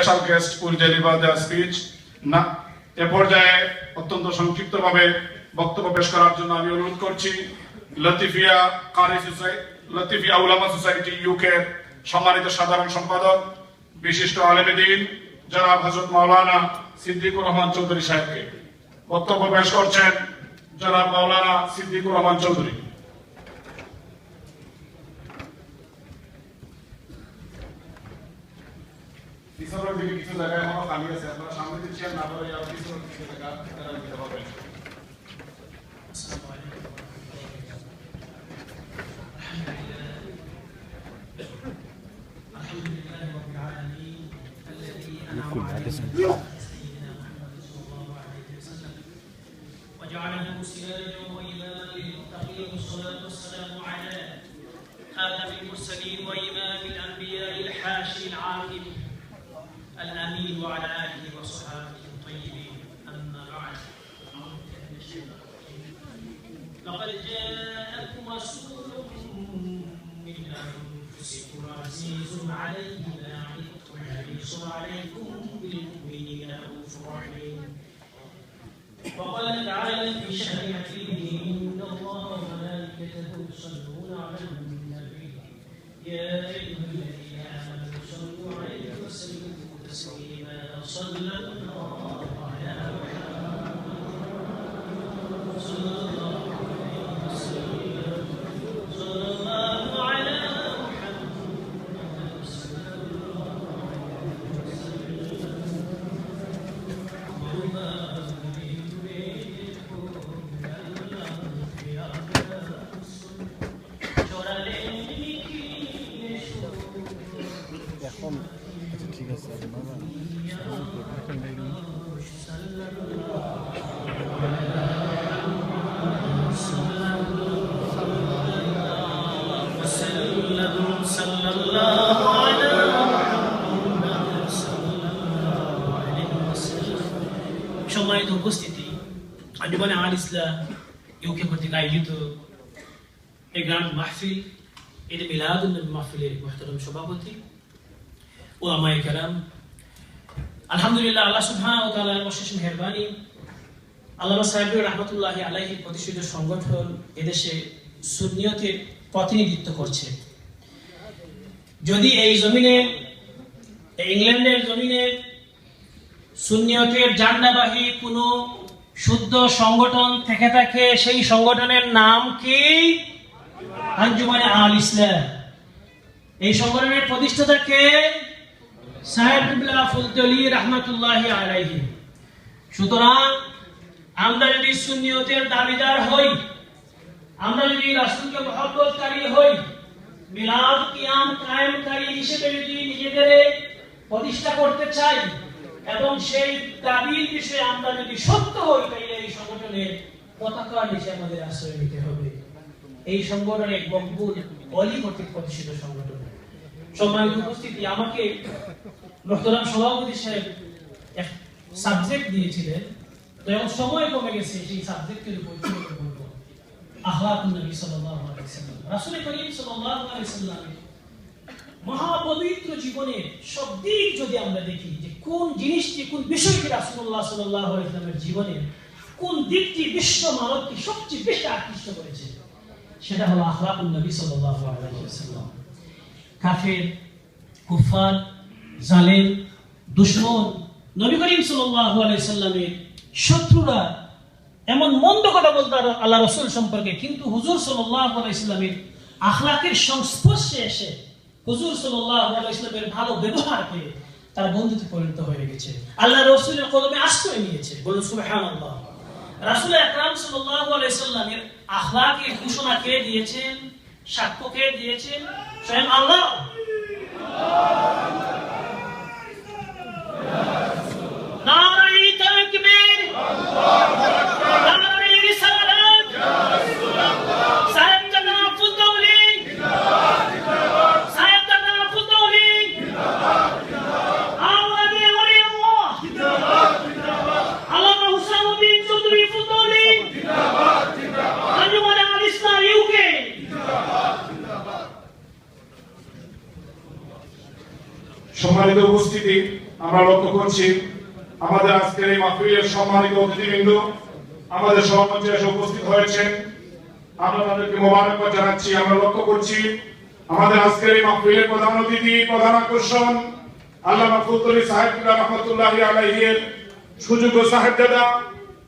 Special guest will deliver their speech. না, এ পর্যায়ে অত্যন্ত সংক্ষিপ্তভাবে বক্তব্য পেশ করার জন্য আমি অনুরোধ করছি লতিফিয়া উলামা সোসাইটি ইউকে সম্মানিত সাধারণ সম্পাদক বিশিষ্ট আলেমে দ্বীন জনাব হযরত মাওলানা সিদ্দিকুর রহমান চৌধুরী সাহেবকে। বক্তব্য পেশ করছেন জনাব মাওলানা সিদ্দিকুর রহমান চৌধুরী। পিছনের দিকে কিছু জায়গায় এখনো খালি আছে, আপনারা সামনে দিচ্ছেন না পারে আর পিছনের দিকে জায়গা তারা দিতে পারবেন। وجعله سراجا وإماما للمتقين والصلاة والسلام على خاتم المرسلين وإمام الأنبياء الحاشر العاقب الأمين وعلى آله وصحبه الطيبين. أما بعد، لقد جاءكم رسول من أنفسكم عزيز عليه ما عنتم حريص عليكم بالمؤمنين رؤوف رحيم. وقال تعالى في شريعته: إن الله وملائكته يصلون على النبي يا أيها الذين آمنوا صلوا عليه وسلموا تسليما. صلى الله على محمد صلى الله عليه وسلم. صلى الله على محمد صلى الله عليه وسلم. ঠিক আছে সম্মানিত উপস্থিতি, আঞ্জুমানে আল ইসলাম ইউকে কর্তৃক আয়োজিত এই গ্রান্ড মাহফিল, এটি মিলাদুন নবী মাহফিলের মুহতারাম সভাপতি উলামায়ে কেরাম, আলহামদুলিল্লাহ আল্লাহ সুবহানাহু ওয়া তাআলার অশেষ মেহেরবানি, আল্লামা সাহেব রাহমাতুল্লাহি আলাইহি প্রতিষ্ঠিত সংগঠন এদেশে সুন্নিয়তের প্রতিনিধিত্ব করছে। যদি এই জমিনে, ইংল্যান্ডের জমিনে সুন্নিয়তের জান্ডাবাহী কোনো শুদ্ধ সংগঠন থেকে থাকে, সেই সংগঠনের নাম কি? আঞ্জুমানে আল ইসলাম। এই সংগঠনের প্রতিষ্ঠাতা কে? সাহেব কিবলা ফুলতলি রাহমাতুল্লাহি আলাইহি। সুতরাং আমরা যদি সুন্নিয়তের দাবিদার হই, আমরা যদি রাসূলকে মহব্বতকারী হই, মিলাদ কিয়াম কায়েমকারী হিসেবে যদি নিজেদের প্রতিষ্ঠা করতে চাই এবং সেই দাবির বিষয়ে আমরা যদি সত্য হই, তাহলে এই সংগঠনের পতাকার নিচে আমাদের আশ্রয় নিতে হবে। এই সংগঠনের মকবুল ওলি কর্তৃক প্রতিষ্ঠিত সংগঠন। সম্মানিত উপস্থিতি, আমাকে মুহতারাম সভাপতি সাহেব এক সাবজেক্ট দিয়েছিলেন, তো এখন সময় কমে গেছে সেই সাবজেক্টের উপর বলবো। আখলাকুন নবী সাল্লাল্লাহু আলাইহি ওয়াসাল্লাম, রাসূল করিম সাল্লাল্লাহু আলাইহি ওয়াসাল্লামের মহাপবিত্র জীবনের সব দিক যদি আমরা দেখি, যে কোন জিনিসটি, কোন বিষয়টি রাসূলুল্লাহ সাল্লাল্লাহু আলাইহি ওয়াসাল্লামের জীবনের কোন দিকটি বিশ্ব মানবকে সবচেয়ে বেশি আকৃষ্ট করেছে, সেটা হলো আখলাকুন নবী সাল্লাল্লাহু আলাইহি ওয়াসাল্লাম। কাফের, কুফার, জালেম, দুশমন, নবী করিম সাল্লাল্লাহু আলাইহি ওয়াসাল্লামের শত্রুরা এমন মন্দ কথা বলতো আল্লাহ রাসূল সম্পর্কে, কিন্তু হুজুর সাল্লাল্লাহু আলাইহি ওয়াসাল্লামের আখলাকের সংস্পর্শে এসে হুজুর সাল্লাল্লাহু আলাইহি ওয়াসাল্লামের ভালো ব্যবহার পেয়ে তার বন্ধুতে পরিণত হয়ে গেছে, আল্লাহ রাসূলের কদমে আশ্রয় নিয়েছে। বলুন সুবহানাল্লাহ। রাসূল আকরাম সাল্লাল্লাহু আলাইহি ওয়াসাল্লামের আখলাকের ঘোষণা কে দিয়েছেন, সাক্ষ্য কে দিয়েছেন? স্বয়ং আল্লাহ। নারায়ে তাকবীর, নারায়ে রিসালাত, সাইয়েদনা ফুতৌলি, সাইয়েদনা ফুতৌলি, আওয়াজে ওরে আল্লাহ, আল্লামা হুসাইনুদ্দিন চৌধুরী ফুতৌলি, আঞ্জুমানে আল ইসলাম ইউকে। আমরা লক্ষ্য করছি আমাদের আজকের এই মাহফিলের সম্মানিত অতিথিবৃন্দ আমাদের সভামঞ্চে এসে উপস্থিত হয়েছেন। আমরা তাদেরকে মোবারকবাদ জানাচ্ছি। আমরা লক্ষ্য করছি আমাদের আজকের এই মাহফিলের প্রধান অতিথি, প্রধান আকর্ষণ আল্লামা ফুলতলি সাহেব কিবলা রহমাতুল্লাহি আলাইহির সুযোগ্য সাহেবজাদা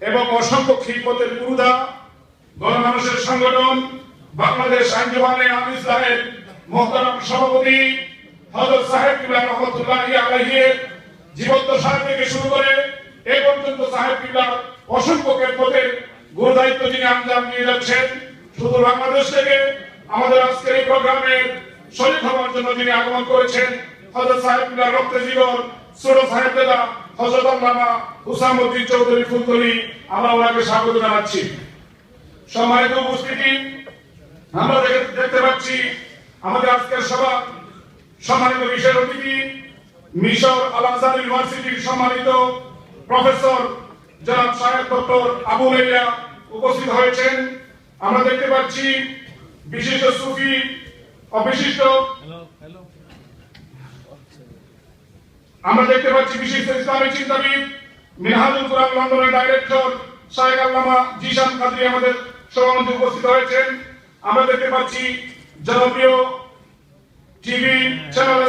এবং অসংখ্য খিদমতের পুরুদা, গণমানুষের সংগঠন বাংলাদেশ আঞ্জুমানে আল ইসলামের মোহতারাম সভাপতি হযরত সাহেব কিবলা রহমাতুল্লাহি আলাইহির জীবদ্দশা থেকে শুরু করে এ পর্যন্ত সাহেব কিবলার অসংখ্য খিদমতের গুরুদায়িত্ব যিনি আঞ্জাম দিয়ে যাচ্ছেন, শুধু বাংলাদেশ থেকে আমাদের আজকের এই প্রোগ্রামের শরীক হওয়ার জন্য যিনি আগমন করেছেন হযরত সাহেব কিবলার রক্তে জীবন ছোট সাহেবজাদা হযরত আল্লামা হুসামউদ্দিন চৌধুরী ফুলতলি, আমরা ওনাকে স্বাগত জানাচ্ছি। সম্মানিত উপস্থিতি, আমরা দেখতে পাচ্ছি আমাদের আজকের সভা সম্মানিত বিশেষ অতিথি মিশর আল আজহার ইউনিভার্সিটির সম্মানিত প্রফেসর জনাব সাহেব ডক্টর আবু লাইলা উপস্থিত হয়েছেন। আমরা দেখতে পাচ্ছি বিশিষ্ট সুফি বিশিষ্ট ইসলামী চিন্তাবিদ মিনহাজুল কোরআন লন্ডনের ডাইরেক্টর শায়েখ আল্লামা জিশান কাদরি আমাদের সভামঞ্চে উপস্থিত হয়েছেন। আমরা দেখতে পাচ্ছি জনপ্রিয় টিভি চ্যানেল